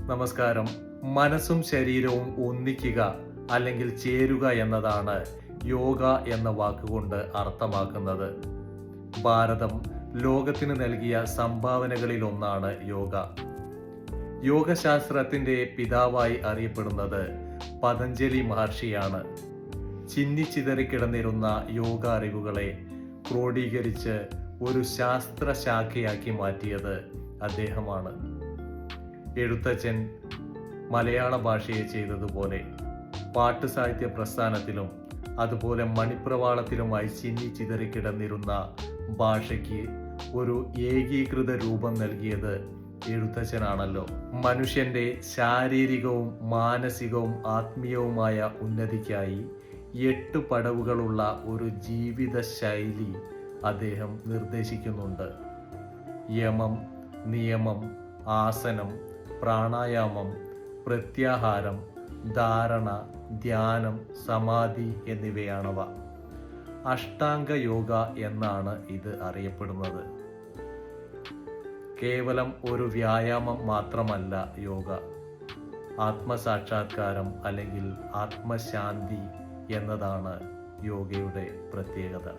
നമസ്കാരം. മനസ്സും ശരീരവും ഒന്നിക്കുക അല്ലെങ്കിൽ ചേരുക എന്നതാണ് യോഗ എന്ന വാക്കുകൊണ്ട് അർത്ഥമാക്കുന്നത്. ഭാരതം ലോകത്തിന് നൽകിയ സംഭാവനകളിൽ ഒന്നാണ് യോഗ. യോഗശാസ്ത്രത്തിന്റെ പിതാവായി അറിയപ്പെടുന്നത് പതഞ്ജലി മഹർഷിയാണ്. ചിന്നിച്ചിതറിക്കിടന്നിരുന്ന യോഗ അറിവുകളെ ക്രോഡീകരിച്ച് ഒരു ശാസ്ത്രശാഖയാക്കി മാറ്റിയത് അദ്ദേഹമാണ്. എഴുത്തച്ഛൻ മലയാള ഭാഷയെ ചെയ്തതുപോലെ പാട്ട് സാഹിത്യ പ്രസ്ഥാനത്തിലും അതുപോലെ മണിപ്രവാളത്തിലുമായി ചിന്നിച്ചിതറിക്കിടന്നിരുന്ന ഭാഷയ്ക്ക് ഒരു ഏകീകൃത രൂപം നൽകിയത് എഴുത്തച്ഛനാണല്ലോ. മനുഷ്യന്റെ ശാരീരികവും മാനസികവും ആത്മീയവുമായ ഉന്നതിക്കായി 8 പടവുകളുള്ള ഒരു ജീവിത ശൈലി അദ്ദേഹം നിർദ്ദേശിക്കുന്നുണ്ട്. യമം, നിയമം, ആസനം, പ്രാണായാമം, പ്രത്യാഹാരം, ധാരണ, ധ്യാനം, സമാധി എന്നിവയാണവ. അഷ്ടാംഗ യോഗ എന്നാണ് ഇത് അറിയപ്പെടുന്നത്. കേവലം ഒരു വ്യായാമം മാത്രമല്ല യോഗ. ആത്മസാക്ഷാത്കാരം അല്ലെങ്കിൽ ആത്മശാന്തി എന്നതാണ് യോഗയുടെ പ്രത്യേകത.